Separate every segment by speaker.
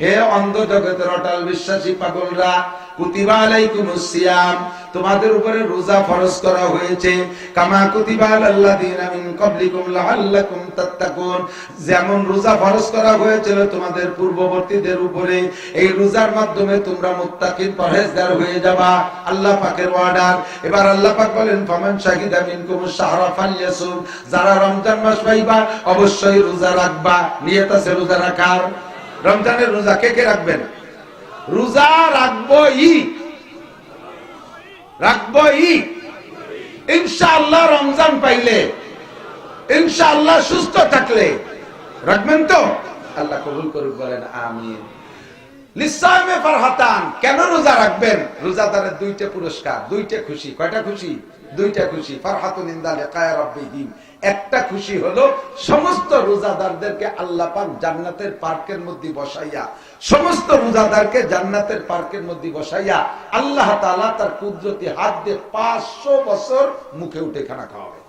Speaker 1: হে অন্ধ জগতের অটল বিশ্বাসী পাগলরা, কুতিবা আলাইকুমুস সিয়াম, তোমাদের উপরে রোজা ফরজ করা হয়েছে, কামা কুতিবা আলাল্লাযিনা মিন ক্বাবলিকুম লাআল্লাকুম তাত্তাকুন, যেমন রোজা ফরজ করা হয়েছিল তোমাদের পূর্ববর্তীদের উপরে, এই রোজার মাধ্যমে তোমরা মুত্তাকিন পরহেজগার হয়ে যাবা। আল্লাহ পাকের অর্ডার। এবার আল্লাহ পাক বলেন, ফামান শাহিদা মিনকুমুশ শাহরা ফালইয়াসুম, যারা রমজান মাস পাইবা অবশ্যই রোজা রাখবা। নিয়ত আছে রোজা রাখার। রমজানের রোজা কে কে রাখবেন? রোজা রাখবই ইনশাআল্লাহ। রমজান পাইলে ইনশাআল্লাহ, সুস্থ থাকলে রাখবেন তো? আল্লাহ কবুল করুক, বলেন আমিন। লিসামে ফারহাতান, কেন রোজা রাখবেন? রোজাদারের দুইটা পুরস্কার, দুইটা খুশি। কয়টা খুশি? দুইটা খুশি। ফারহাতুন ইনদা লিকায়ে রাব্বিহিম, একটা খুশি হলো সমস্ত রোজাদারদেরকে আল্লাহ পাক জান্নাতের পার্কের মধ্যে বসাইয়া, সমস্ত রোজাদারকে জান্নাতের পার্কের মধ্যে বসাইয়া আল্লাহ তাআলা তার কুদরতি হাত দিয়ে 500 বছর মুখে উঠে খানা খাওয়াবে।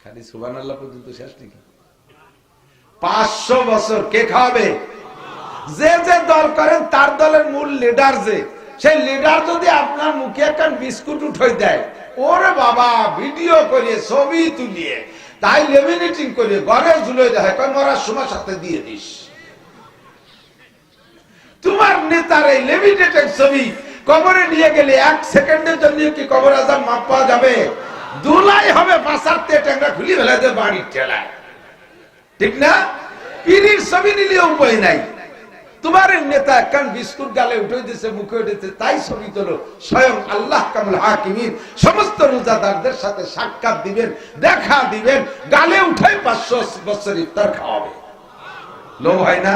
Speaker 1: খালি সুবহানাল্লাহ পর্যন্ত শেষ নাকি? 500 বছর কে খাওয়াবে? যে যে দল করেন তার দলের মূল লিডার, যে সেই লিডার যদি আপনার মুখে একটা বিস্কুট উঠাই দেয়, ওরে বাবা, ভিডিও করে ছবি তুলিয়ে তাই লেমিনেটিং করে ঘরে ঝুলে দেয়, মরার সময় সাথে দিয়ে দিস। তোমার নেতার এই লেমিনেটেড ছবি কবরে নিয়ে গেলে 1 সেকেন্ডের জন্য কি কবর আযাব মাপ পাওয়া যাবে? দুলাই হবে, পাশাতে ট্যাংরা খুলি ফেলে দেয় বাড়ির ঠেলায়, ঠিক না? পীরের ছবি নিলে উপায় নাই। তোমার নেতা কান বিস্কুট গালে উঠে দিয়েছে, মুখে উঠেছে, তাই ছবি তোলো। স্বয়ং আল্লাহ কামুল হাকিমিন সমস্ত রোজাদারদের সাথে সাক্ষাৎ দিবেন, দেখা দিবেন, গালে উঠাই 500 বছর ইফতার খাওয়াবে। লোভ হয় না?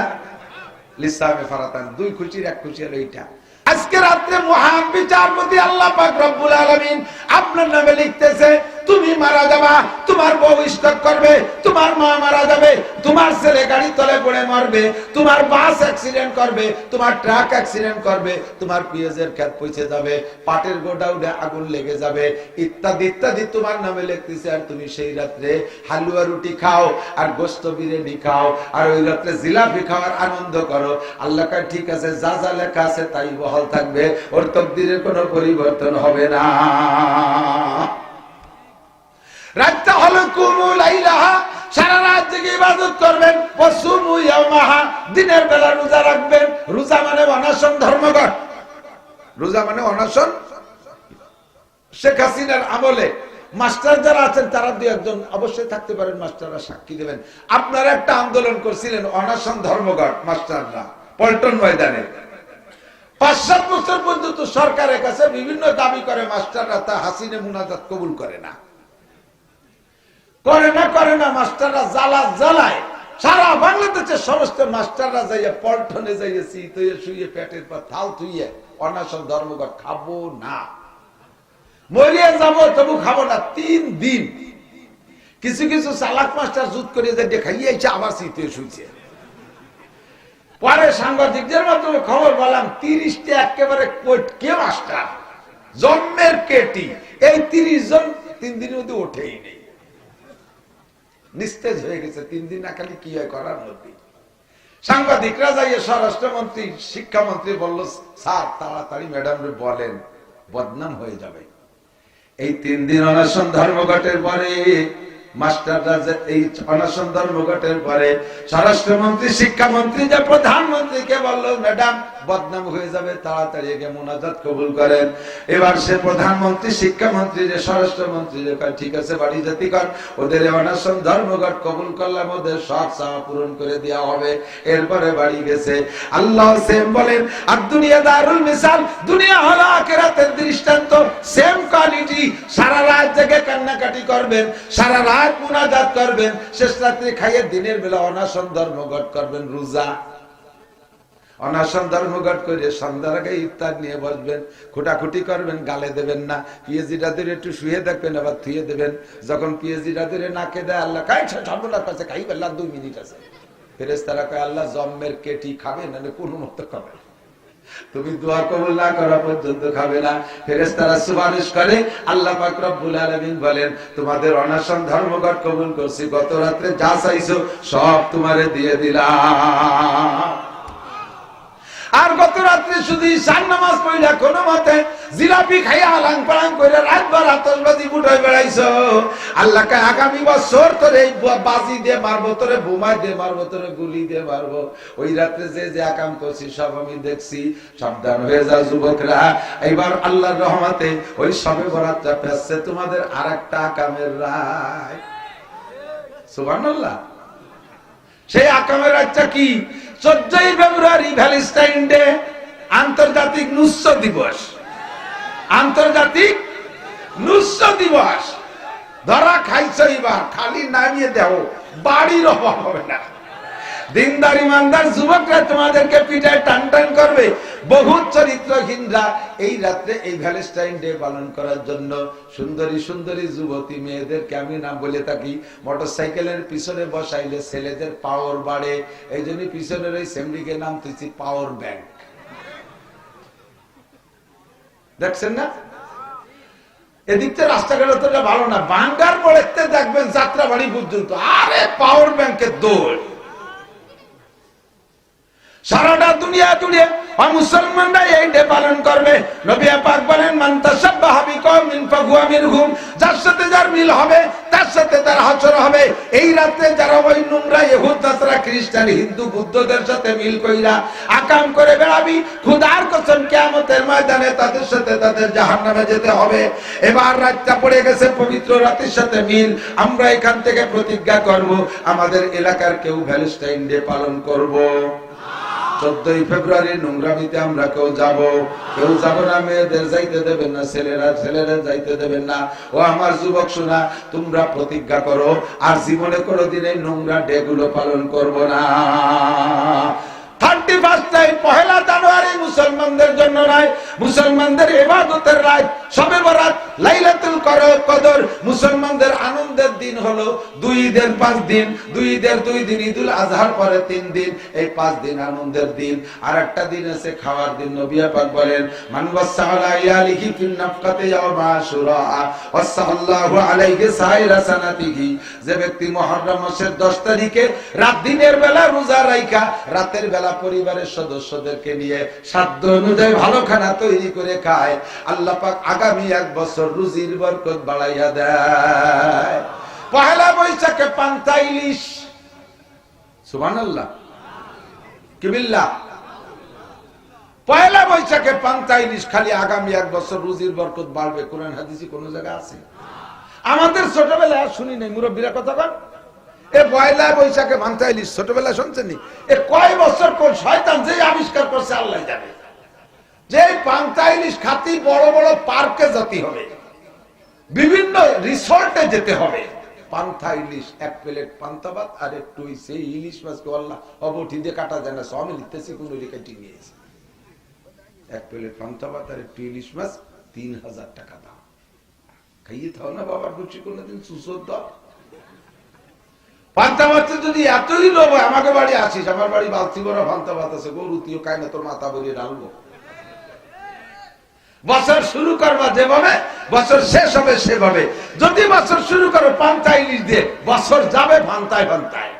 Speaker 1: লিসামে ফারাতান, দুই খুশির এক খুশি হলো এইটা। আজকে রাতে মহান বিচারপতি আল্লাহ পাক রব্বুল আলামিন আপনার নামে লিখতেছে, তুমি মারা যাবা, তোমার বউ স্ট্রোক করবে, তোমার মা মারা যাবে, তোমার ছেলে গাড়ি তলে পড়ে মরবে, তোমার বাস অ্যাক্সিডেন্ট করবে, তোমার ট্রাক অ্যাক্সিডেন্ট করবে, তোমার পেঁয়াজের ক্ষেত পচে যাবে, পাটের গোডাউনে আগুন লেগে যাবে, ইত্যাদি ইত্যাদি তোমার নামে লিখতেছে। আর তুমি সেই রাত্রে হালুয়া রুটি খাও, আর গোশত বিরিয়ানি খাও, আর ওই রাত্রে জিলাপি খাওয়ার আনন্দ করো। আল্লাহ কয়, ঠিক আছে, যা যা লেখা আছে তাই বহাল থাকবে, ওর তকদিরের কোনো পরিবর্তন হবে না। রাতটা হলো কুমু লাইলাহা, সারা রাত জেগে ইবাদত করবেন। ওয়াসুমু ইয়াওমাহা, দিনের বেলা রোজা রাখবেন। রোজা মানে অনশন ধর্মঘট, রোজা মানে অনশন। শেখ হাসিনার আমলে মাস্টার যারা আছেন তারা 2-1 অবশ্যই থাকতে পারেন, মাস্টাররা সাক্ষী দেবেন। আপনারা একটা আন্দোলন করছিলেন অনশন ধর্মঘট, মাস্টাররা পল্টন ময়দানে। 5-7 বছর পর্যন্ত সরকারের কাছে বিভিন্ন দাবি করে মাস্টাররা, তা হাসিনা মুনাজাত কবুল করে না। মাস্টাররা জ্বালায় সারা বাংলাদেশের সমস্ত মাস্টাররা যাইয়া পল্টনে যাইয়া শীত হইয়া শুয়ে পেটের পর থাল থুইয়ে অনশন ধর্মঘট, খাবো না, মরিয়া যাবো তবু খাবো না। 3 দিন কিছু কিছু চালাক মাস্টার জুত করে যে খাইয়েছে, আবার শীত হয়ে শুয়েছে। পরে সাংবাদিকদের মাধ্যমে খবর বললাম, 30টা একেবারে কে মাস্টার, জন্মের কেটি, এই 30 জন 3 দিনের মধ্যে ওঠেই নেই, নিস্তেজ হয়ে গেছে। 3 দিন না খালি কি হয় করার মধ্যে। সাংবাদিকরা যাইয়ে স্বরাষ্ট্রমন্ত্রী, শিক্ষামন্ত্রী বলল, স্যার তাড়াতাড়ি ম্যাডামরে বলেন, বদনাম হয়ে যাবে। এই 3 দিন অনশন ধর্মঘটের পরে মাস্টাররা যে এই অনশন ধর্মঘটের পরে স্বরাষ্ট্রমন্ত্রী, শিক্ষামন্ত্রী যে প্রধানমন্ত্রীকে বলল, ম্যাডাম বদনাম হয়ে যাবে, তাড়াতাড়ি একে মুনাজাত কবুল করেন। এবার সে প্রধানমন্ত্রী, শিক্ষামন্ত্রী, যে স্বরাষ্ট্রমন্ত্রী যে কয়, ঠিক আছে বাড়ি জাতি কর, ওদের অনশন ধর্মঘট কবুল করলাম, ওদের সব চাওয়া পূরণ করে দেওয়া হবে। এরপরে বাড়ি গেছে। আল্লাহ সেম বলেন, আর দুনিয়া দারুল মিসাল, দুনিয়া হলো আখিরাতের দৃষ্টান্ত। সেম কোয়ালিটি, সারা রাত জেগে কান্নাকাটি করবেন, সারা রাত মুনাজাত করবেন, শেষ রাত্রে খাইয়ে দিনের বেলা অনশন ধর্মঘট করবেন, রোজা অনশন ধর্মঘট করে সন্ধ্যার আগে ইফতার নিয়ে বসবেন, খুঁটাখুটি করবেন, গালে দেবেন না, পিএজিটা ধরে একটু শুয়ে দেখবেন, আবার থুয়ে দেবেন। যখন পিএজিটা ধরে নাকে দেয়, আল্লাহ খাই সর্বনাশ কাছে খাই বেলা 2 মিনিট আছে, ফেরেশতারা কয়, আল্লাহ জম্মের কেটি খাবে না কোনো মতো খাবে। তুমি দোয়া কবুল না করা পর্যন্ত খাবে না। ফেরেশতারা সুপারিশ করে, আল্লাহ পাক রব্বুল আলামিন বলেন, তোমাদের অনশন ধর্মঘট কবুল করছি, গত রাত্রে যা চাইছো সব তোমারে দিয়ে দিলাম। আর গত রাত্রে শুধু ঈশান নামাজ পড়লা কোন মতে জিলাপি খাইয়া আলাং পালাং করে রাতভর আতশবাজি ফুটাই বেড়াইছো, আল্লাহ কে আগামী বছর তোরে বাজি দিয়ে মারবো, তোরে বোমা দিয়ে মারবো, তোরে গুলি দিয়ে মারবো। ওই রাত্রে যে যে আকাম করছি সব আমি দেখছি। সাবধান হয়ে যাও যুবকরা, এবার আল্লাহর রহমতে ওই সবে বরাতটা পেছে তোমাদের আরেকটা আকামের রায়। সুবহানাল্লাহ। সেই আকামের রাতটা কি? 14 ফেব্রুয়ারি ভ্যালেন্টাইন ডে, আন্তর্জাতিক নুস্য দিবস। আন্তর্জাতিক নুস্য দিবস। ধরা খাইছো এবার, খালি নামিয়ে দেও, বাড়ির অভাব হবে না। দিনদার ইমানদার যুবকরা তোমাদেরকে পিঠায় টান টান করবে। বহু চরিত্রহীনরা এই রাত্রে এই ভ্যালেন্টাইন ডে পালন করার জন্য সুন্দরী সুন্দরী যুবতী মেয়েদেরকে আমি নাম বলে থাকি, মোটরসাইকেলের পিছনে বসাইলে ছেলেদের পাওয়ার বাড়ে, এই জন্য পিছনের ওই সেমরিকে নাম দিচ্ছি পাওয়ার ব্যাংক। দেখছেন না? এদিকতে রাস্তাঘাট ভালো না, বাঙ্গার পড়েতে দেখবেন যাত্রা বাড়ি পর্যন্ত আরে পাওয়ার ব্যাংকের দৌড়। সারাটা দুনিয়া জুড়ে মুসলমানরা এই ডে পালন করবে। নবী পাক বলেন, মান তাশাব্বাহা বিকওমিন ফাহুয়া মিনহুম, যার সাথে যার মিল হবে তার সাথে তার হাসর হবে। এই রাতে যারা ওই নোংরা ইহুদ নাসারা খ্রিস্টান হিন্দু বুদ্ধদের সাথে মিল কইরা আকাম করে বেড়াবি, খোদার কসম কিয়ামতের ময়দানে তাদের সাথে তাদের জাহান্নামে যেতে হবে। এবার রাতটা পড়ে গেছে, পবিত্র রাতের সাথে মিল। আমরা এখান থেকে প্রতিজ্ঞা করব, আমাদের এলাকার কেউ ভ্যালেন্টাইন ডে পালন করব। 14 ফেব্রুয়ারি নোংরামিতে আমরা কেউ যাব না। মেয়েদের যাইতে দেবেন না, ছেলেরা যাইতে দেবেন না। ও আমার যুবক শোনা, তোমরা প্রতিজ্ঞা করো আর জীবনে কোনোদিন এই নোংরা ডে গুলো পালন করব না। 31 পহেলা জানুয়ারি মুসলমানদের জন্য নয়, মুসলমানদের ইবাদতের রাত, শবে বরাত, লাইলাতুল কদর। মুসলমানদের আনন্দের দিন হলো 2 ঈদের 5 দিন, 2 ঈদের 2 দিন, ঈদুল আজহার পরে 3 দিন, এই 5 দিন আনন্দের দিন। আর একটা দিন আছে খাওয়ার দিন। নবী পাক বলেন, মান ওয়াসালা ইয়ালিহি ফিন নাফকাতি ইয়াউমা আশুরা ওয়াসাল্লাহু আলাইহি সাইরা সানাতিহি, যে ব্যক্তি মুহররম মাসের 10 তারিখে রাত দিনের বেলা রোজা রাখা, রাতের বেলা পরিবারের সদস্যদেরকে নিয়ে সাধ্য অনুযায়ী ভালো খানা তৈরি করে খায়, আল্লাহ পাক আগামী 1 বছর রুজির বরকত বাড়াইয়া দেয়। পহেলা বৈশাখে পান্তা ইলিশ, সুবহানাল্লাহ, কি বিল্লাহ। পহেলা বৈশাখে পান্তা ইলিশ খালি আগামী 1 বছর রুজির বরকত বাড়বে, কোরআন হাদিসে কোন জায়গা আছে? আমাদের ছোটবেলায় শুনি নাই, মুরব্বীরা কথা কন, এ পয়লা বৈশাখে পান্তা ইলিশ ছোটবেলা শুনছেন নি? এ কয় বছর কোন শয়তান যে আবিষ্কার করছে আল্লাহ জানে। যে পান্তা ইলিশ খাতি বড় বড় পার্কে যেতে হবে, বিভিন্ন রিসোর্টে যেতে হবে। পান্তা ইলিশ 1 প্লেট পান্তা ভাত আর একটু সেই ইলিশ মাছকে আল্লাহ অবঠি দিয়ে কাটা যায় না, সব লিখতেছি কোন রেখে নিয়েছে। 1 প্লেট পান্তা ভাত আর একটু ইলিশ মাছ 3000 টাকা দাম। খাইয়ে থাও না বাবার খুশি কোনদিন সুসদ। পান্তা ভাতে যদি এতই লোভ হয়, আমাকে বাড়ি আসিস, আমার বাড়ি বালতি বড় পান্তা ভাত আছে, গরু তুইও খাই না, তোর মাথা ভরিয়ে ডালবো। বছর শুরু করবা যেভাবে, বছর শেষ হবে সেভাবে। যদি বছর শুরু করো পান্তা ইলিশ দিয়ে, বছর যাবে ভান্তায় ভান্তায়।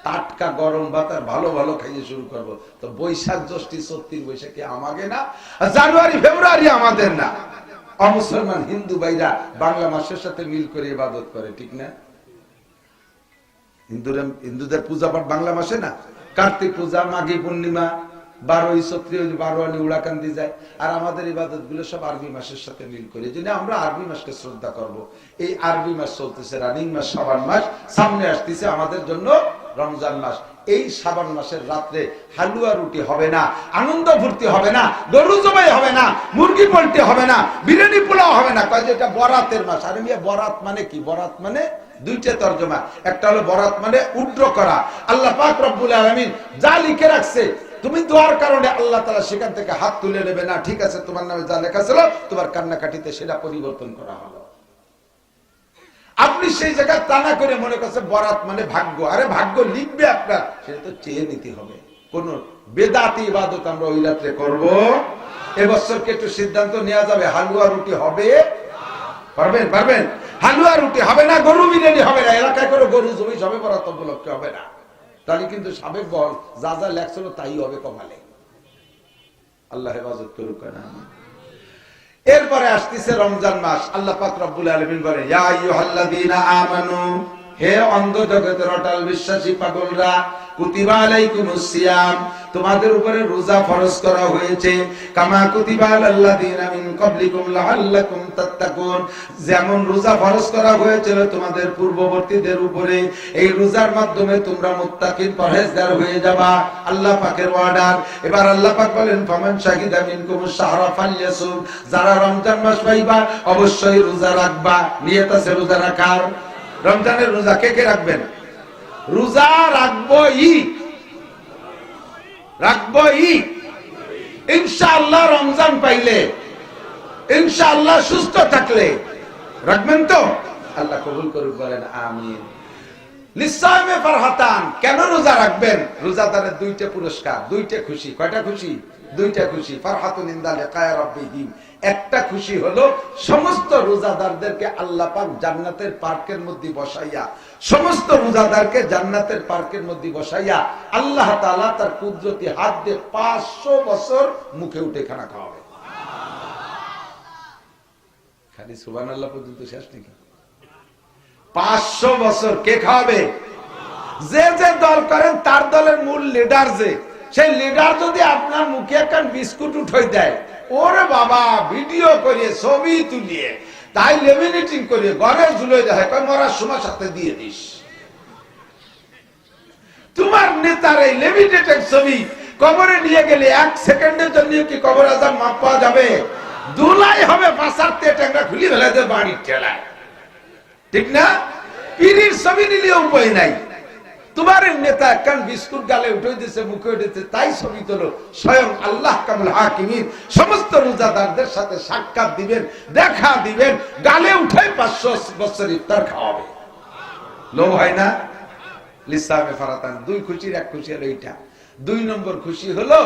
Speaker 1: টাটকা গরম ভাত আর ভালো ভালো খাইয়ে শুরু করবো। তো বৈশাখ জ্যৈষ্ঠ 34 বৈশাখে আমাকে না, জানুয়ারি ফেব্রুয়ারি আমাদের না। অমুসলমান হিন্দু ভাইরা বাংলা মাসের সাথে মিল করে ইবাদত করে, ঠিক না? হিন্দুদের পূজা পাঠ বাংলা মাসে না, কার্তিক পূজা, মাঘী পূর্ণিমা, 12ই চৈত্র 12 উড়াকান্দি যায়। আর আমাদের ইবাদত গুলো সব আরবি মাসের সাথে মিল করে, এই জন্য আমরা আরবি মাসকে শ্রদ্ধা করব। এই আরবি মাস চলতেছে, রানিং মাস শাবান মাস, সামনে আসতেছে আমাদের জন্য রমজান মাস। এই শাবান মাসের রাত্রে হালুয়া রুটি হবে না, আনন্দ ফুর্তি হবে না, গরু জবাই হবে না, মুরগি পোল্ট্রি হবে না, বিরিয়ানি পোলাও হবে না। কয় যে এটা বরাতের মাস। আরে মিয়া, বরাত মানে কি? বরাত মানে দুইটা তরজমা। একটা হলো বরাত মানে উড্র করা। আল্লাহ পাক রব্বুল আলামিন যা লিখে রাখছে, তুমি দোয়ার কারণে আল্লাহ তাআলা সেখান থেকে হাত তুলে নেবে না। ঠিক আছে, তোমার নামে যা লেখা ছিল তোমার কান্নাকাটিতে সেটা পরিবর্তন করা হলো। আপনি সেই জায়গায় টানা করে মনে করছে বরাত মানে ভাগ্য। আরে ভাগ্য লিখবে আপনার, সেটা তো চেয়ে নিতে হবে। কোন বেদাতি ইবাদত আমরা ওই রাত্রে করব। এবছরকে একটু সিদ্ধান্ত নেওয়া যাবে, হালুয়া রুটি হবে? পারবেন? পারবেন? হালুয়া রুটি হবে না, গরু বিরিয়ানি হবে না, এলাকায় করে গরু জমি সবে বরাদ্দ উপলক্ষে হবে না। তাহলে কিন্তু সাবেক বল যা যা লেখছিল তাই হবে কপালে। আল্লাহ হেফাজত করুক না। এরপরে আসতেছে রমজান মাস। আল্লাহ পাক রব্বুল আলামিন বলেন, ইয়া আইয়ুহাল্লাযীনা আমানু, হে অন্ধ জগতের অটল বিশ্বাসী পাগলরা, কুতিবা আলাইকুমুস সিয়াম, তোমাদের উপরে রোজা ফরজ করা হয়েছে, কামা কুতিবা আলাল্লাযীনা মিন ক্বাবলিকুম লাআল্লাকুম তাত্তাকুন, যেমন রোজা ফরজ করা হয়েছিল তোমাদের পূর্ববর্তীদের উপরে, এই রোজার মাধ্যমে তোমরা মুত্তাকিন পরহেজগার হয়ে যাবা। আল্লাহ পাকের অর্ডার। এবার আল্লাহ পাক বলেন, ফামান শাহিদা মিনকুমুশ শাহরা ফালইয়াসুম, যারা রমজান মাস পাইবা অবশ্যই রোজা রাখবা। নিয়ত আছে রোজা রাখার। রমজানের রোজা কে কে রাখবেন? রোজা রাখবই, রাখবই ইনশাআল্লাহ। রমজান পাইলে ইনশাআল্লাহ, সুস্থ থাকলে রাখবেন তো? আল্লাহ কবুল করুক, বলেন আমিন। লিসামে ফারহাতান, কেন রোজা রাখবেন? রোজাদারের দুইটা পুরস্কার, দুইটা খুশি। কয়টা খুশি? দুইটা খুশি। ফারহাতুন ইনদা লিকায়ে রাব্বিহিম, একটা খুশি হলো সমস্ত রোজাদারদেরকে আল্লাহ পাক জান্নাতের পার্কের মধ্যে বসাইয়া, সমস্ত রোজাদারকে জান্নাতের পার্কের মধ্যে বসাইয়া আল্লাহ তাআলা তার কুদরতি হাত দিয়ে 500 বছর মুখে উঠে খানা খাওয়াবে। খালি সুবহানাল্লাহ পর্যন্ত শেষ নাকি? 500 বছর কে খাওয়াবে? যে যে দল করেন তার দলের মূল লিডার, যে সেই লিডার যদি আপনার মুখে একখান বিস্কুট উঠাই দেয়, ওরে বাবা, ভিডিও করিয়ে ছবি তুলিয়ে তাই লেমিনেটিং করিয়ে ঘরে ঝুলে যায়, কয় মরার সময় সাথে দিয়ে দিস। তোমার নেতার এই লেমিনেটেড ছবি কবরে নিয়ে গেলে 1 সেকেন্ডের জন্য কি কবর আযাব মাপ পাওয়া যাবে? দুলাই হবে, পাশাতে ট্যাংরা খুলি ফেলে দেবে বাড়ির ঠেলায়, ঠিক না? পীরের ছবি নিলে উপায় নাই। তোমার নেতা কান বিস্কুট গালে উঠে দিয়েছে, মুখে উঠেছে, তাই ছবি তোলো। স্বয়ং আল্লাহ কামুল হাকিমিন সমস্ত রোজাদারদের সাথে সাক্ষাৎ দিবেন, দেখা দিবেন, গালে উঠে 500 বছর ইফতার খাওয়াবে। লোভ হয় না? লিসামে ফারাতান, দুই খুশির এক খুশি হলো এইটা। 2 নম্বর খুশি হলো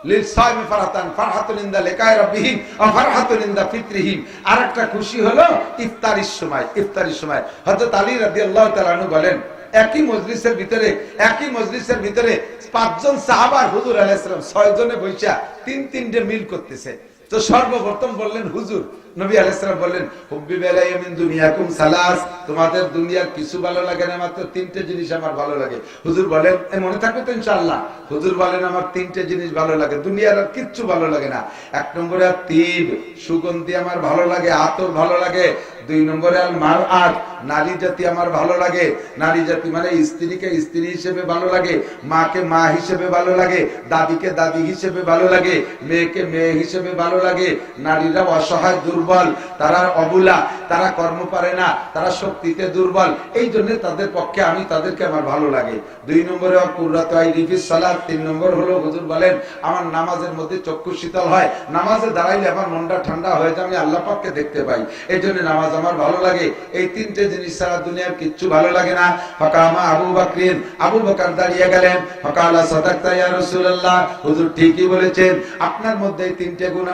Speaker 1: লিসামে ফারাতান ফারহাতুন ইনদা লিকায়ে রাব্বিহিম ওয়া ফারহাতুন ইনদা ফিতরিহিম। আরেকটা খুশি হলো ইফতারির সময়। ইফতারির সময় হযরত আলী রাদিয়াল্লাহু তাআলা আনহু বলেন, একই মজলিসের ভিতরে 5 জন সাহাবা হুজুর আলাইহিস সালাম 6 জনে বৈশা 3-3টে মিল করতেছে। তো সর্বপ্রথম বললেন হুজুর, নবী আলাইহিস সালাম বললেন, হুব্বি বিলাইয়া মিন দুনিয়াকুম সালাস, তোমাদের দুনিয়ার কিছু ভালো লাগে না, মাত্র 3টে জিনিস আমার ভালো লাগে। হুজুর বলেন, মনে থাকবে তো ইনশাআল্লাহ? হুজুর বলেন, আমার 3টে জিনিস ভালো লাগে, দুনিয়ার আর কিচ্ছু ভালো লাগে না। 1 নম্বরে তিব, সুগন্ধি আমার ভালো লাগে, আতর ভালো লাগে। 2 নম্বরে আল মারআত, নারী জাতি আমার ভালো লাগে। নারী জাতি মানে স্ত্রীকে স্ত্রী হিসেবে ভালো লাগে, মাকে মা হিসেবে ভালো লাগে, দাদিকে দাদি হিসেবে ভালো লাগে, মেয়েকে মেয়ে হিসেবে ভালো লাগে। নারীরা অসহায়, দুর্বল, তারা অবুলা, তারা কর্ম পারে না, তারা শক্তিতে দুর্বল, এই জন্য তাদের পক্ষে আমি তাদেরকে আমার ভালো লাগে। 2 নম্বরে কুররাতু আইনি ফিস সালাত, 3 নম্বর হলো হুজুর বলেন, আমার নামাজের মধ্যে চক্ষু শীতল হয়, নামাজে দাঁড়াইলে আমার মনটা ঠান্ডা হয়ে যায়, আমি আল্লাহ পাককে দেখতে পাই, এই জন্য নামাজ আমার ভালো লাগে। এই 3টে জিনিস ছাড়া দুনিয়ার কিচ্ছু ভালো লাগে না। ফাকামা আবু বকরিন, আবু বকর দাঁড়িয়ে গেলেন, ফাকালা সাদাকতা ইয়া রাসূলুল্লাহ, হুজুর ঠিকই বলেছেন, আপনার মধ্যে এই 3টে গুণ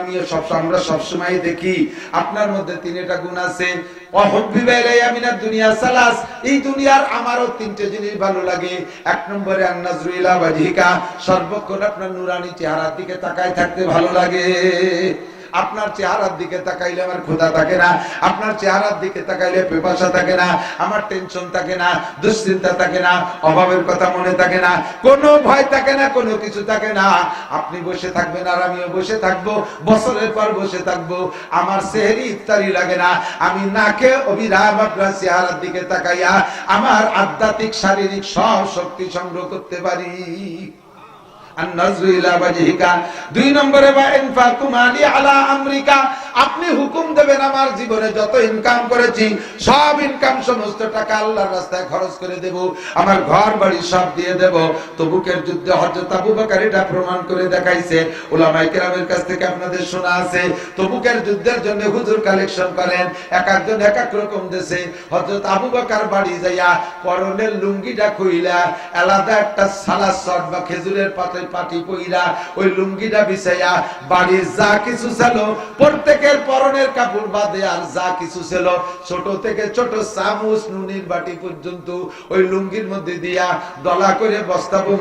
Speaker 1: আমরা সবসময় দেখি, আপনার মধ্যে 3টা গুণ আছে। ওয়াহুব্বিবা ইলাইয়া মিনাদ দুনিয়া সালাস, এই দুনিয়ার আমারও 3টে জিনিস ভালো লাগে। 1 নম্বরে আন-নাজরু ইলা ওয়াজহিকা, সর্বক্ষণ আপনার নূরানি চেহারার দিকে তাকায় থাকতে ভালো লাগে। আপনার চেহারার দিকে তাকাইলে আমার ক্ষুধা থাকে না, আপনার চেহারার দিকে তাকাইলে পিপাসা থাকে না, আমার টেনশন থাকে না, দুশ্চিন্তা থাকে না, অভাবের কথা মনে থাকে না, কোনো ভয় থাকে না, কোনো কিছু থাকে না। আপনি বসে থাকবেন আর আমিও বসে থাকবো, বছরের পর বসে থাকবো, আমার সেহরি ইফতারি লাগে না, আমি নাকে অবিরাম আপনার চেহারার দিকে তাকাইয়া আমার আধ্যাত্মিক শারীরিক সব শক্তি সংগ্রহ করতে পারি। 2 নম্বরে বা ইনফাকু মালি আলা আমরিকা, আপনি হুকুম দেবেন আমার জীবনে যত ইনকাম করেছি সব ইনকাম সমস্ত টাকা আল্লাহর রাস্তায় খরচ করে দেব, আমার ঘর বাড়ি সব দিয়ে দেব। তবুকের যুদ্ধে হযরত আবু বকর এটা প্রমাণ করে দেখাইছে। উলামায়ে কেরামের কাছ থেকে আপনাদের শোনা আছে, তবুকের যুদ্ধের জন্য হুজুর কালেকশন করেন, এক একজন এক এক রকম দেশে। হযরত আবু বকর বাড়ি যাইয়া পরনের লুঙ্গিটা খুইলা আলাদা একটা সালাদ শট বা খেজুরের পাতায় পাটি পইরা ওই লুঙ্গিটা বিছাইয়া বাড়ির যা কিছু ছিল প্রত্যেকের পরনের কাপড় বাদে আর যা কিছু ছিল ছোট থেকে ছোট চামচ নুনির বাটি পর্যন্ত ওই লুঙ্গির মধ্যে দিয়া দলা করে বস্তাবো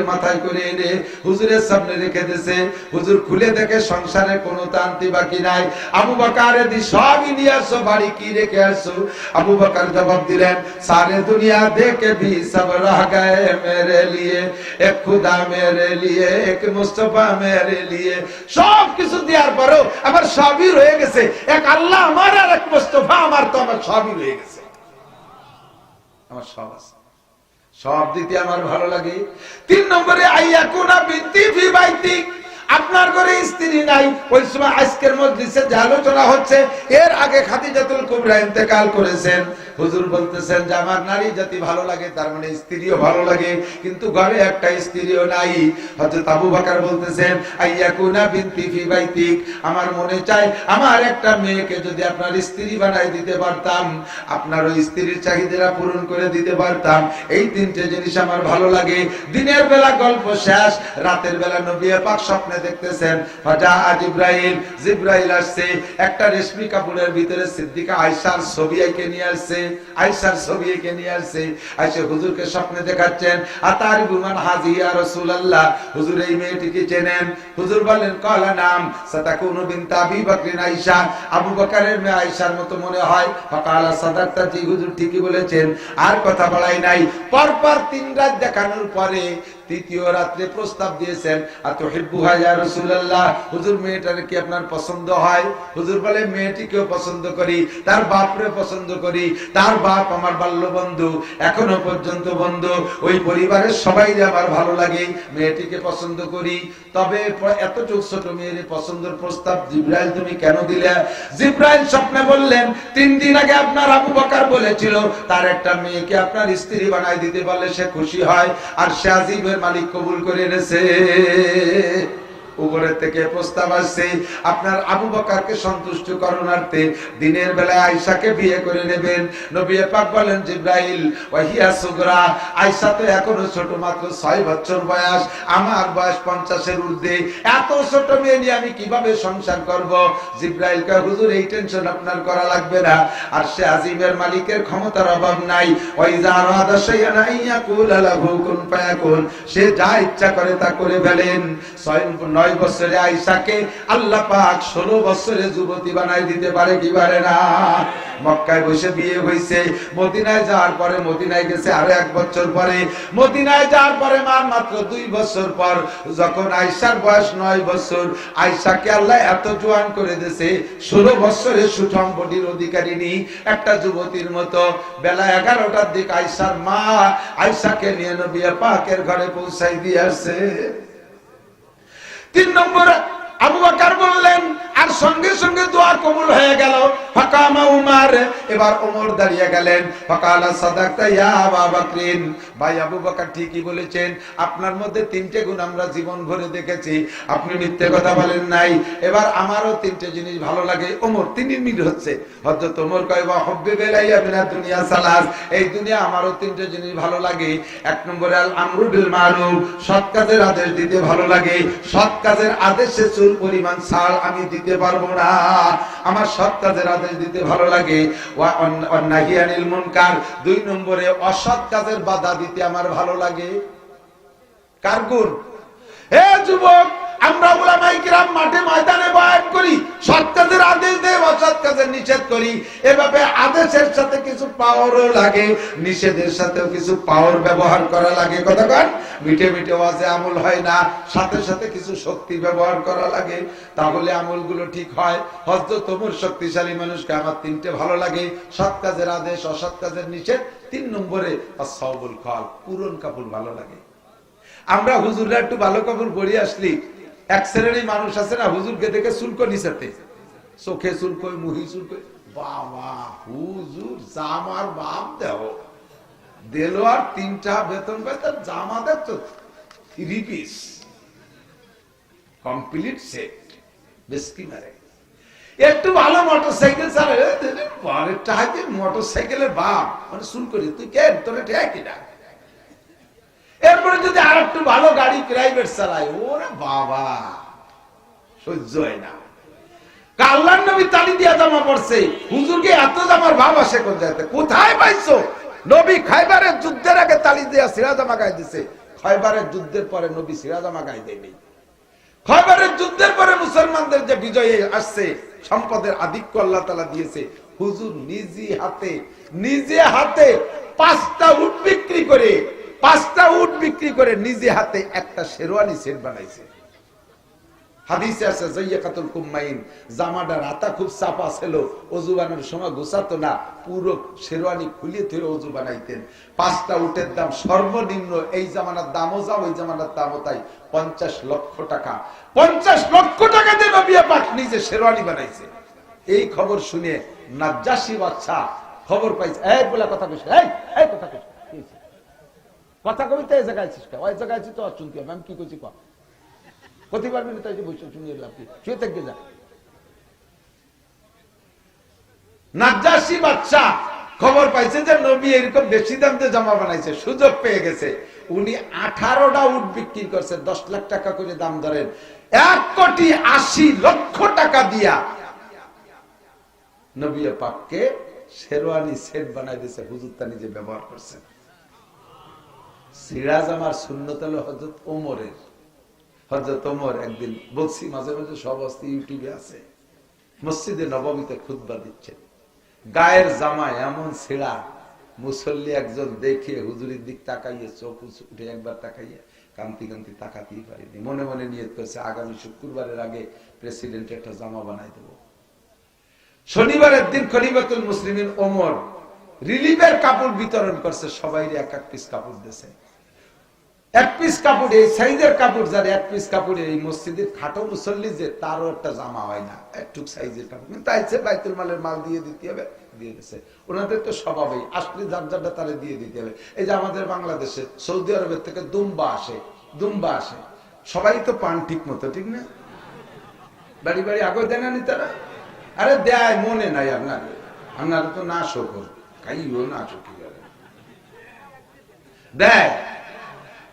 Speaker 1: মাথায় করে এনে হুজুরের সামনে রেখে দিয়েছে। হুজুর খুলে দেখে সংসারে কোনো তান্তি বাকি নাই। আবু বকর দি সবই নিয়ে আসো, বাড়ি কি রেখে আসো? আবু বকর জবাব দিলেন, সারে দুনিয়া দেখে भी सब रह गए मेरे लिए, एक खुदा मेरे लिए, एक मुस्तफा मेरे लिए। সব কিছু দেওয়ার পরেও আমার সবই রয়ে গেছে, এক আল্লাহ আমার আর এক মুস্তফা আমার, তো আমার সবই রয়ে গেছে, আমার সব আছে, সব দিতে আমার ভালো লাগে। 3 নম্বরে আইয়াকুনা বিনতি ফি বাইতি, আপনার ঘরে স্ত্রী নাই। ওই সময় আজকের মজলিসে যে আলোচনা হচ্ছে এর আগে খাদিজাতুল কুবরা ইন্তেকাল করেছেন। হুজুর বলতেছেন যে আমার নারী জাতি ভালো লাগে, তার মানে স্ত্রীও ভালো লাগে, কিন্তু ঘরে একটা স্ত্রীও নাই। হযরত আবু বকর বলতেছেন আইয়াকুনা বিনতি ফি বাইতিক, আমার মনে চায় আমার একটা মেয়েকে যদি আপনার স্ত্রী বানাই দিতে পারতাম, আপনার ওই স্ত্রীর চাহিদাটা পূরণ করে দিতে পারতাম। এই 3টে জিনিস আমার ভালো লাগে। দিনের বেলা গল্প শেষ, রাতের বেলা নবী পাক স্বপ্নে দেখতেছেন ফাজা জিবরাইল, জিবরাইল আসছে, একটা রেশমি কাপড়ের ভিতরে সিদ্দিকা আয়েশার ছবি এঁকে নিয়ে আসছে, আয়েশার ছবি এঁকে নিয়ে আসছে। আয়েশা হুজুরকে স্বপ্নে দেখাচ্ছেন, আতারিবু মান হাযি ইয়া রাসূলুল্লাহ, হুজুর এই মেয়েটিকে চেনেন? হুজুর বলেন কালা নাম সাতাকুনু বিনত আবি বকর আয়েশা, আবু বকরের মেয়ে আয়েশার মতো মনে হয়। ফাকালা সাদাকতা, জি হুজুর ঠিকই বলেছেন। আর কথা বলাই নাই। পরপর 3 রাত দেখানোর পরে তৃতীয় রাতে প্রস্তাব দিয়েছেন, আতুহিব্বুহা ইয়া রাসূলুল্লাহ, হুজুর মেয়েটারে কি আপনার পছন্দ হয়? হুজুর বলে মেয়েটিকেও পছন্দ করি, তার বাপরে পছন্দ করি, তার বাপ আমার বাল্য বন্ধু, এখনো পর্যন্ত বন্ধু, ওই পরিবারের সবাই আমার ভালো লাগে, মেয়েটিকে পছন্দ করি। তবে এতটুকু ছোট মেয়ের পছন্দের প্রস্তাব জিবরাইল তুমি কেন দিলে? জিবরাইল স্বপ্নে বললেন 3 দিন আগে আপনার আবু বকর বলেছিল তার একটা মেয়েকে আপনার স্ত্রী বানাই দিতে পারলে সে খুশি হয়, আর সে আজিবের মালিক কবুল করে এনেছে। উপরে থেকে প্রস্তাব আসছে আপনার আবু বকরকে সন্তুষ্ট করণার্থে দিনের বেলায় আয়েশাকে বিয়ে করে নেবেন। নবী পাক বলেন জিবরাইল ওয়াহিয়া সুগরা, আয়েশা তো এখনো ছোট, মাত্র 6 বছর বয়স, আমার বয়স 50-এর ঊর্ধ্বে, এত ছোট মেয়ে নিয়ে আমি কিভাবে সংসার করব? জিবরাইল কয় হুজুর এই টেনশন আপনার করা লাগবে না, আর সে আজিমের মালিকের ক্ষমতার অভাব নাই। ওয়াইজা আরাদা শাইআন আইয়াকুল লাহু কুন ফায়াকুন, সে যা ইচ্ছা করে তা করে ফেলেন। 9 বছরে আয়েশাকে আল্লাহ পাক 16 বছরে যুবতী বানাই দিতে পারে কি পারে না? মক্কায় বসে বিয়ে হইছে, মদিনায় যাওয়ার পরে, মদিনায় গেছে আরো 1 বছর পরে, মদিনায় যাওয়ার পরে মাত্র 2 বছর পর যখন আয়েশার বয়স 9 বছর, আয়েশাকে আল্লাহ এত জোয়ান করে দিয়েছে, 16 বছরে সুঠাম বডির অধিকারিণী একটা যুবতীর মতো। বেলা 11টার দিকে আয়েশার মা আয়েশাকে নিয়ে নবী পাকের ঘরে পৌঁছাই দিয়ে আসছে। 3 নম্বর আবু বকর বললেন, আর সঙ্গে সঙ্গে দোয়া কবুল হয়ে গেল। ফাকামা উমর, এবার ওমর দাঁড়িয়ে গেলেন। ফাকালা সাদাকতা ইয়া আবু বকরিন, ভাই আবু বকর ঠিকই বলেছেন, আপনার মধ্যে 3টে গুণ আমরা জীবন ভরে দেখেছি, আপনি মিথ্যে কথা বলেন নাই। এবার আমারও 3টে জিনিস ভালো লাগে। ওমর 3 মিনিট হচ্ছে, হযরত ওমর কয় ওয়া হুব্বিবা ইলাইয়া মিনাদ দুনিয়া সালাস, এই দুনিয়া আমারও 3টে জিনিস ভালো লাগে। 1 নম্বরে আল আমরু বিল মারুফ, সৎ কাজের আদেশ দিতে ভালো লাগে, সৎ কাজের আদেশে চুল পরিমাণ ছাড় আমি দিতে পারবো না, আমার সৎ কাজের আদেশ দিতে ভালো লাগে। ওয়া নাহি আনিল মুনকার, 2 নম্বরে অসৎ কাজের বাধা দিতে আমার ভালো লাগে। কার গুণ? হে যুবক, আমরা উলামায়ে কিরাম মাঠে ময়দানে বয়ান করি, সৎ কাজের আদেশ দেই, অসৎ কাজের নিষেধ করি। এভাবে আদেশের সাথে কিছু পাওয়ারও লাগে, নিষেধের সাথেও কিছু পাওয়ার ব্যবহার করা লাগে। কথা কন, মিটে মিটে ওয়াজে আমল হয় না, সাথে সাথে কিছু শক্তি ব্যবহার করা লাগে, তাহলে আমলগুলো ঠিক হয়। হযরত ওমর শক্তিশালী মানুষকে আমার 3টে ভালো লাগে, সৎ কাজের আদেশ, অসৎ কাজের নিষেধ। 3 নম্বরে আসসাবুল খাল, পুরন কাপড় ভালো লাগে। আমরা হুজুররা একটু ভালো কাপড় পরে আসলি, এক শ্রেণীর মানুষ আছে না হুজুরকে দেখে চুলকো নিচাতে, চোখে চুলকই, মুহি চুলকই। বাবা হুজুর জামার বাপ দেও দিল, আর 3টা বেতন পায়, তার জামা দেখ 3 পিস কমপ্লিট সেট। বেশকি মারে একটু ভালো মোটরসাইকেল চালালে মোটরসাইকেলের বাপ মানে শুন করি তুই কেন তোরে ঠেয়া কিনা। এরপরে যদি আর একটু ভালো গাড়ি প্রাইভেট চালায়, ওরে বাবা সহ্য হয় না। আল্লাহর নবী তালি দিয়া জামা পড়ছে, হুজুরকে এত জামার ভাব আসে কোন জায়গাতে? কোথায় পাইছো? নবী খাইবারের যুদ্ধের আগে তালি দিয়া সিরা জামা গায়ে দিছে, খাইবারের যুদ্ধের পরে নবী সিরা জামা গায়ে দেয়নি। খাইবারের যুদ্ধের পরে মুসলমানদের যে বিজয় আসছে, সম্পদের আধিক্য আল্লাহ তাআলা দিয়েছে, হুজুর নিজে হাতে 5টা উট বিক্রি করে নিজে হাতে একটা শেরওয়ানি সেট বানাইছে। হাদিসে আছে যায়কাতুল কুম্মাইন, জামাটার হাতা খুব চাপা ছিল, ওযু বানানোর সময় গোছাতো না, পুরো শেরওয়ানি খুলিয়ে ধরে ওযু বানাইতেন। 5টা উটের দাম সর্বনিম্ন, এই জামানার দামও যা ওই জামানার দামও তাই, 50 লক্ষ টাকা। 50 লক্ষ টাকা দিয়ে নবী পাক নিজে শেরওয়ানি বানাইছে। এই খবর শুনে নাজ্জাশী বাদশা খবর পাইছে, এই বলা কথা কইছ, এই কথা কইছ, কথা কইতে এই জায়গায় আছিস, ওই জায়গায় আছিস তো শুনতে হবে, আমি কি কইছি কও প্রতিবার মিনিট তাই যে বসে শুনিয়ে লাভ কি, শুয়ে থাকবে যা। নাজ্জাশী বাদশা খবর পাইছে যে নবী এরকম বেশি দাম দিয়ে জামা বানাইছে, সুযোগ পেয়ে গেছে। উনি 18টা উট বিক্রি করছে, 10 লাখ টাকা করে দাম ধরেন, 1,80,00,000 টাকা দিয়া নবী পাককে শেরওয়ানি সেট বানাই দিয়েছে। হুজুর তা নিজে ব্যবহার করছেন। সিরাজ আমার সুন্নত হলো হযরত ওমরের। হযরত ওমর একদিন, বলছি মাঝে মাঝে সব অস্তি ইউটিউবে আছে, মসজিদে নববীতে খুতবা দিচ্ছেন, গায়ের জামা এমন ছেঁড়া, মুসল্লি একজন দেখে হুজুরের দিক তাকাইয়ে চোখ উঠে একবার তাকাইয়ে কান্তি তাকাতেই পারিনি। মনে মনে নিয়ত করছে আগামী শুক্রবারের আগে প্রেসিডেন্ট একটা জামা বানাই দেব। শনিবারের দিন খলিফাতুল মুসলিমিন ওমর রিলিফের কাপড় বিতরণ করছে, সবাই এক পিস কাপড় দিয়েছে। 1 পিস কাপড়, এই সাইজের কাপড়, যার 1 পিস কাপড়ে এই মসজিদের খাটো মুসল্লি যে, তারও একটা জামা হয় না, একটু সাইজের কাপড়, কিন্তু তাইছে বাইতুল মালের মাল দিয়ে দিতে হবে, দিয়ে দিছে। ওনাদের তো স্বভাবেই আসলে যার যারটা তারে দিয়ে দিতে হবে। এই যে আমাদের বাংলাদেশে সৌদি আরবের থেকে দুম্বা আসে, সবাই তো পান ঠিক মতো, ঠিক না? বাড়ি আগে দেয় না তারা, আরে দেয়, মনে নাই আপনার তো না শোকর খাইও না চুকি দেয়।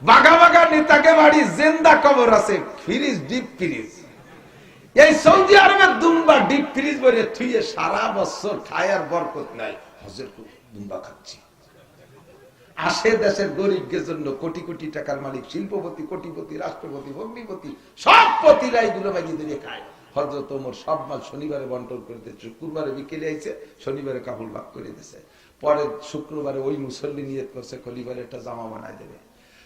Speaker 1: বাঘা নেতাকে বাড়ি জেন্দা কবর আছে, ফ্রিজ, ডিপ ফ্রিজ। এই সৌদি আরবের দুম্বা ডিপ ফ্রিজ ভরে থুইয়ে সারা বছর খায়, আর বরকত নাই। হজের দুম্বা খাচ্ছি। আসে দেশের গরিবদের জন্য কোটি কোটি টাকার মালিক, শিল্পপতি, কোটিপতি, রাষ্ট্রপতি, ভগ্নিপতি, সব পতিরা এগুলো বাজিয়ে দিয়ে খায়। হযরত ওমর সব মাল শনিবারে বন্টন করে দিয়েছে, শুক্রবারে বিকেলে আইছে, শনিবারে কাপড় ভাগ করে দিয়েছে। পরে শুক্রবারে ওই মুসল্লি নিয়ত করছে খলিফার একটা জামা বানায় দেবে,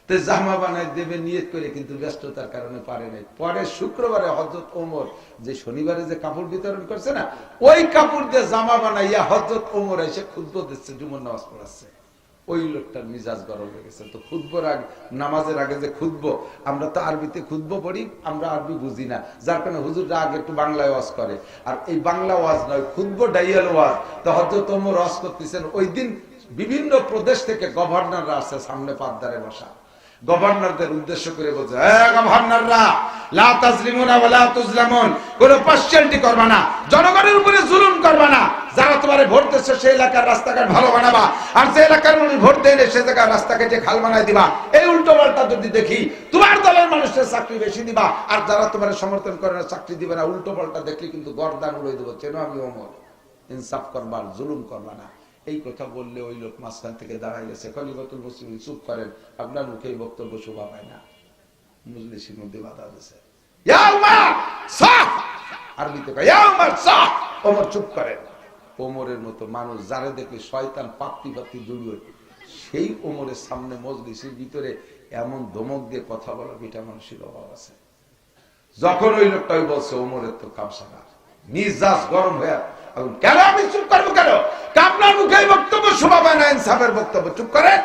Speaker 1: তো জামা বানায় দেবে নিয়ত করে, কিন্তু ব্যস্ততার কারণে পারে নাই। পরে শুক্রবারে হযরত ওমর যে শনিবারে যে কাপড় বিতরণ করছে না, ওই কাপড় দিয়ে জামা বানাইয়া হযরত ওমর এসে খুতবা দিচ্ছে, জুমার নামাজ পড়াচ্ছে। ওই লোকটার মিজাজ গরম হয়ে গেছে। তো খুতবার আগে, নামাজের আগে যে খুতবো, আমরা তো আরবিতে খুতবো পড়ি, আমরা আরবি বুঝি না, যার কারণে হুজুররা আগে একটু বাংলায় ওয়াজ করে। আর এই বাংলা ওয়াজ নয়, খুতবো ডাইয়াল ওয়াজ। তো হযরত ওমর ওয়াজ করতেছেন, ওই দিন বিভিন্ন প্রদেশ থেকে গভর্নররা আসছে সামনে পাদ্দারে বসা। গভর্নরদের উদ্দেশ্য করে বলছে, গভর্নররা, লা তাজলিমুনা ওয়া লা তুজলামুন, কোনো পার্সিয়ালিটি করবা না, জনগণের উপরে জুলুম করবা না। যারা তোমারে ভোট দিচ্ছে সেই এলাকার রাস্তাঘাট ভালো বানাবা, আর যে এলাকার মানুষ ভোট দেয় সে জায়গার রাস্তা কেটে খাল বানায় দিবা। এই উল্টো পাল্টা যদি দেখি, তোমার দলের মানুষের চাকরি বেশি দিবা, আর যারা তোমার সমর্থন করে না চাকরি দিবে না। উল্টো পাল্টা দেখলে কিন্তু গর্দান উড়িয়ে দেবো। চেনো আমি ওমর, ইনসাফ করবা, জুলুম করবা না। এই কথা বললে ওই লোক মাঝখান থেকে দাঁড়ায় গেছে। খলিফাতুল মুসলিমিন চুপ করেন, আপনার মুখে এই বক্তব্য শোভা পায় না। মজলিসের মধ্যে বাধা দিয়েছে, ইয়া উমর সাহ, আরবিতে কয় ইয়া উমর সাহ। ওমর চুপ করেন। ওমরের মতো মানুষ যারে দেখলে শয়তান পাত্তি জড়িয়ে, সেই ওমরের সামনে মজলিসের ভিতরে এমন ধমক দিয়ে কথা বলা বেটা মানুষের অভাব আছে। যখন ওই লোকটা বলছে, ওমরের তো কামসাগা, মিজাজ গরম হয়ে, কেন আমি চুপ করবো? কেন আপনার মুখে বক্তব্য শোভা পায় না? ইনসাফের বক্তব্য, চুপ করেন।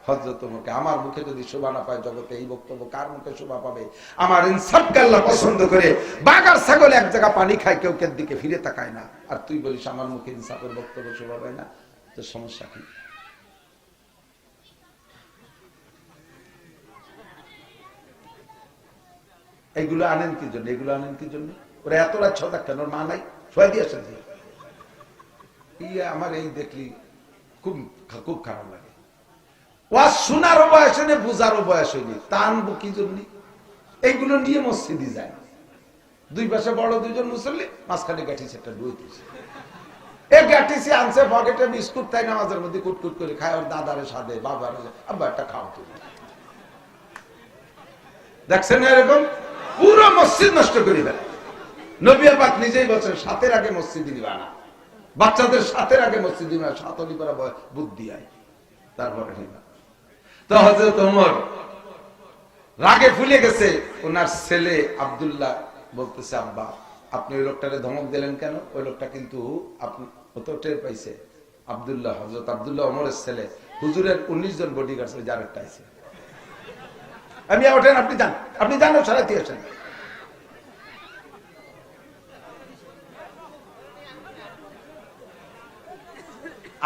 Speaker 1: হযরত ওমরকে, আমার মুখে যদি শোভা না পায় জগতে এই বক্তব্য কার মুখে শোভা পাবে? আমার ইনসাফকে আল্লাহ পছন্দ করে। বাগার ছাগল এক জায়গা পানি খায়, কেউ কের দিকে ফিরে তাকায় না, আর তুই বলিস আমার মুখে ইনসাফের বক্তব্য শোভা পায় না। তো সমস্যা কি? এইগুলো আনেন কি জন্য? এগুলো আনেন কি জন্য? ওরা এত রাত ছটা কেন? মা নাই, শোয়া দিয়েছেন। আমার এই দেখলি খুব খুব খারাপ লাগে। ওয়াজ শোনারও বয়স হয়নি, বুঝারও বয়স হয়নি, তা আনবো কি জন্য? এইগুলো নিয়ে মসজিদে যায়, দুই পাশে বড় দুইজন মুসল্লি, মাঝখানে গাঠিছে একটা ডুইতেছে। এ গাঠিছে আনছে পকেটে বিস্কুট, তাই নামাজের মধ্যে কুটকুট করে খায়। ওর দাদারে সাদে, বাবারে, আব্বা একটা খাও তুমি। দেখছেন এরকম পুরো মসজিদ নষ্ট করে দেয়। নবী পাক নিজেই বলছেন, সাতের আগে মসজিদ দিবা না, বাচ্চাদের সাতের আগে মসজিদ দিবা, সাতলি করা বুদ্ধি আয়, তারপরে নিবা। তো হযরত ওমর রাগে ফুলে গেছে। ওনার ছেলে আব্দুল্লাহ বলতেছে, আব্বা আপনি ওই লোকটারে ধমক দিলেন কেন? ওই লোকটা কিন্তু আপনি তো টের পাইছে। আব্দুল্লাহ, হযরত আব্দুল্লাহ ওমরের ছেলে, হুজুরের 19 জন বডিগার্ড, ওই যার একটা আছে। আমি ওঠেন, আপনি যান, আপনি যান, সারাতে আসেন।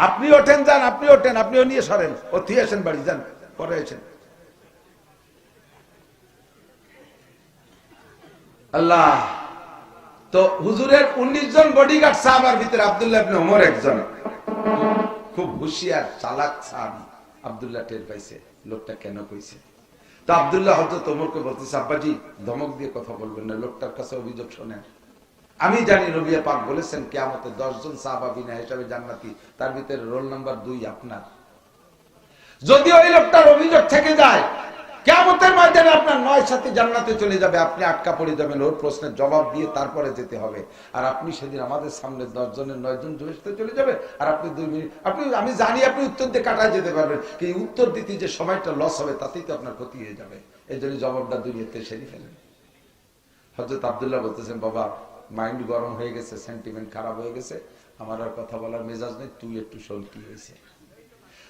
Speaker 1: আপনি ওঠেন, যান, আপনি ওঠেন, আপনিও নিয়ে সরেন, ও থিয়ে আসেন বাড়ি, যান, পরে আসেন। আল্লাহ। তো হুজুরের 19 জন বডিগার্ড সাহাবার ভিতরে আব্দুল্লাহ ইবনে ওমর একজন। খুব হুঁশিয়ার চালাক সাহাবী। আব্দুল্লাহ টের পাইছে লোকটা কেন কইছে। তো আব্দুল্লাহ হযরত ওমরকে বলতেছে, আব্বাজি ধমক দিয়ে কথা বলবেন না, লোকটার কাছে অভিযোগ শোনেন। আমি জানি নবী পাক বলেছেন কিয়ামতে 10 জন সাহাবা বিনা হিসাবে জান্নাতি, তার ভিতরে রোল নাম্বার 2 আপনার। যদি ওই লোকটার অভিযোগ থেকে যায়, কিয়ামতের ময়দানে আপনার 9 সাথে জান্নাতে চলে যাবে, আপনি আটকা পড়ে যাবেন, ওর প্রশ্নের জবাব দিয়ে তারপরে যেতে হবে। আর আপনি সেদিন আমাদের সামনে 10 জনের 9 জন জুয়েসতে চলে যাবে, আর আপনি 2 মিনিট, আপনি, আমি জানি আপনি উত্তর দিয়ে কাটায় যেতে পারবেন, কিন্তু উত্তর দিতে যে সময়টা লস হবে তাতেই তো আপনার ক্ষতি হয়ে যাবে। এই জন্য জবাবটা দুনিয়াতে সেরে ফেলেন। হযরত আব্দুল্লাহ বলতেছেন, বাবা মাইন্ড গরম হয়ে গেছে, সেন্টিমেন্ট খারাপ হয়ে গেছে, আমার আর কথা বলার মেজাজ নেই, তুই একটু শোন কি হয়েছে।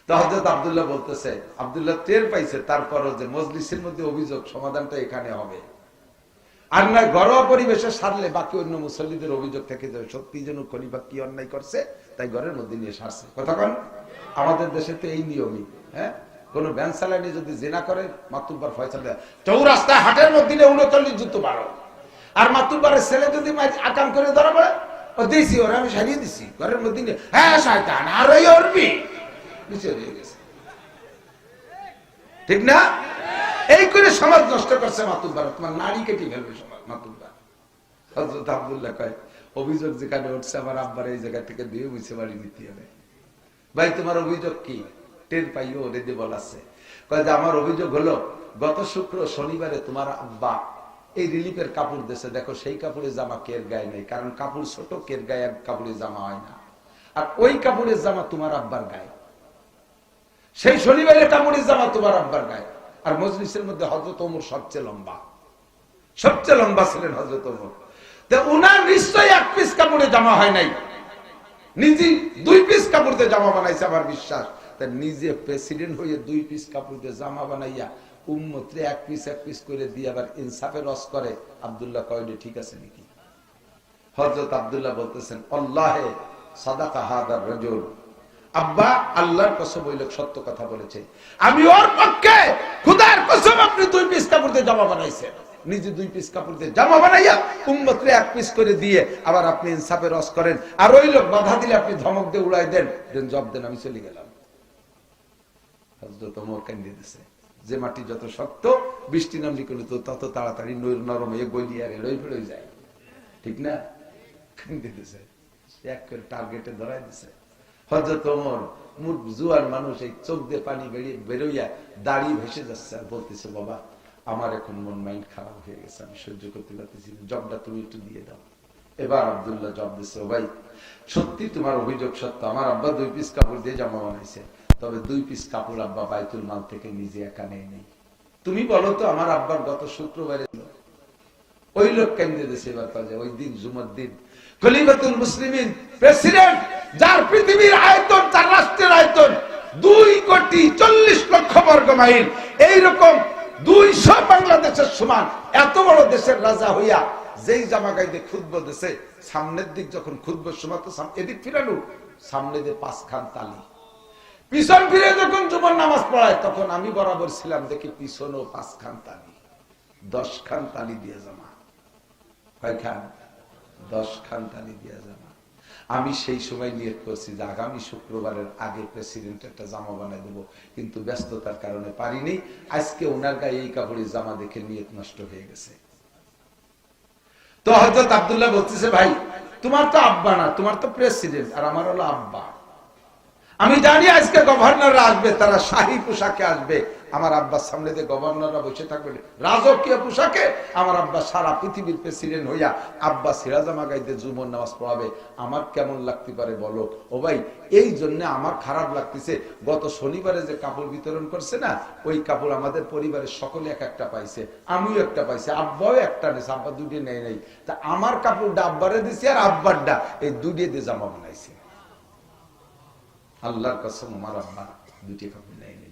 Speaker 1: তো হযরত আব্দুল্লাহ বলতেছে, আব্দুল্লাহ টের পাইছে তারপরও যে মজলিসের মধ্যে অভিযোগ সমাধানটা এখানে হবে, আর না ঘরোয়া পরিবেশে সারলে বাকি অন্য মুসল্লিদের অভিযোগ থেকে যাবে। সত্যি যেন খলিফা কি অন্যায় করছে, তাই ঘরের মধ্যে নিয়ে সারছে। কথা কন, আমাদের দেশে তো এই নিয়মই। হ্যাঁ, কোন ভ্যান চালানি যদি জেনা করে, মাতুব্বার ফয়সালা দেয়, চৌরাস্তায় হাটের মধ্যে 39 জুতো বারো, আর মাতুব্বারের ছেলে যদি আকাম করে ধরা পড়ে, ও দিয়েছি ওরা, আমি সারিয়ে দিছি ঘরের মধ্যে নিয়ে, হ্যাঁ শয়তান আর ওই অরবি ঠিক না? এই করে সমাজ নষ্ট করছে মাতুব্বার, তোমার নারী কেটে ফেলবে সমাজ মাতুব্বার। হযরত আব্দুল্লাহ কয়, অভিযোগ যেখানে উঠছে আমার আব্বার এই জায়গা থেকে দিয়ে মুছে বাড়ি নিতে হবে। ভাই তোমার অভিযোগ কি? টের পাইও রেদে বলাছে। কয় যে আমার অভিযোগ হলো, গত শনিবারে তোমার আব্বা এই রিলিফের কাপড় দেশে, দেখো সেই কাপড়ের জামা কের গায়ে নেই, কারণ কাপড় ছোট, কের গায়ে এক কাপড়ের জামা হয় না, আর ওই কাপড়ের জামা তোমার আব্বার গায়ে। সেই শনিবারের কাপড়ের জামা তোমার আব্বার গায়ে। আর মজলিসের মধ্যে হযরত ওমর সবচেয়ে লম্বা ছিলেন হযরত ওমর। তো উনার নিশ্চয়ই 1 পিস কাপড়ে জামা হয় নাই, নিজে 2 পিস কাপড় দিয়ে জামা বানাইছে আমার বিশ্বাস। তা নিজে প্রেসিডেন্ট হয়ে 2 পিস কাপড় দিয়ে জামা বানাইয়া উম্মতরে 1 পিস করে দিয়ে আবার ইনসাফের রস করে। আব্দুল্লাহ কয়ডে ঠিক আছে নাকি? হযরত আব্দুল্লাহ বলতেছেন, আল্লাহে সাদাকা হাদার রাজুল, আব্বা আল্লাহর কসম ওই লোক সত্য কথা বলেছে, আমি ওর পক্ষে খোদার কসম আপনি 2 পিস কাপড় দিয়ে জামা বানাইছেন, নিজে 2 পিস কাপড় দিয়ে জামা বানাইয়া উম্মতরে 1 পিস করে দিয়ে আবার আপনি ইনসাফের রস করেন, আর ওই লোক বাধা দিলে আপনি ধমক দিয়ে উড়াই দেন, জব দেন, আমি চলে গেলাম। হযরত ওমর কান্দে দিছে, যে মাটি যত শক্ত, বৃষ্টি নামলি করলে তো তত তাড়াতাড়ি নরম হয়ে গলিয়ে আর এড়ই ফেড়ে যায়, ঠিক না? কান্দে দিছে, এক করে টার্গেটে ধরাই দিছে। হযরত ওমর মুখ জুয়ার মানুষ, এই চোখ দিয়ে পানি বেরোইয়া দাড়ি ভেসে যাচ্ছে, আর বলতেছে, বাবা আমার এখন মন মাইন্ড খারাপ হয়ে গেছে, আমি সহ্য করতে পারতেছি না, জবটা তুমি একটু দিয়ে দাও। এবার আব্দুল্লাহ জব দিচ্ছে, ভাই সত্যি তোমার অভিযোগ সত্য, আমার আব্বা 2 পিস কাপড় দিয়ে জামা বানাইছে, তবে 2 পিস কাপড় আব্বা বাইতুল মাল থেকে নিজে একা নেই নেই। তুমি বলো তো আমার আব্বার গত শুক্রবারে ওই লোক কেন্দ্রে দিয়েছে, এবার কাজে ওই দিন জুমার দিন খলিফাতুল মুসলিমিন প্রেসিডেন্ট, যার পৃথিবীর আয়তন, তার রাষ্ট্রের আয়তন 2,40,00,000 বর্গ মাইল, এইরকম 200 বাংলাদেশের সমান এত বড় দেশের রাজা হইয়া যেই জামা গাইতে খুতবা দেশে, সামনের দিক যখন খুতবার সময় তো এদিক ফিরানো, সামনে দিয়ে 5 খান তালি, পিছন ফিরে যখন জুমার নামাজ পড়ায় তখন আমি বরাবর ছিলাম, দেখি পিছনও 5 খান তালি, 10 খান তালি দিয়ে জামা। কয় খান? 10 খান তালি দিয়ে জামা। আমি সেই সময় নিয়ত করছি যে আগামী শুক্রবারের আগে প্রেসিডেন্ট একটা জামা বানাই দেবো, কিন্তু ব্যস্ততার কারণে পারিনি। আজকে ওনার গায়ে এই কাপড়ের জামা দেখে নিয়ত নষ্ট হয়ে গেছে। তো হযরত আব্দুল্লাহ বলতেছে, ভাই তোমার তো আব্বা না, তোমার তো প্রেসিডেন্ট, আর আমার হলো আব্বা। আমি জানি আজকে গভর্নররা আসবে, তারা শাহী পোশাকে আসবে, আমার আব্বার সামনে যে গভর্নররা বসে থাকবে রাজকীয় পোশাকে, আমার আব্বা সারা পৃথিবীর প্রেসিডেন্ট হইয়া আব্বা সিরাজামা গাইতে জুমার নামাজ পড়াবে, আমার কেমন লাগতে পারে বলো? ও ভাই, এই জন্য আমার খারাপ লাগতেছে, গত শনিবারে যে কাপড় বিতরণ করছে না, ওই কাপড় আমাদের পরিবারের সকলে এক একটা পাইছে, আমিও একটা পাইছি, আব্বাও একটা নিয়েছে, আব্বা দুটিয়ে নেই নাই, তা আমার কাপড়টা আব্বারে দিছি আর আব্বারটা এই দুটিয়ে দিয়ে জামা বানাইছে। আল্লাহর কসম আমার আব্বা দুটি কাপড় নেয়নি।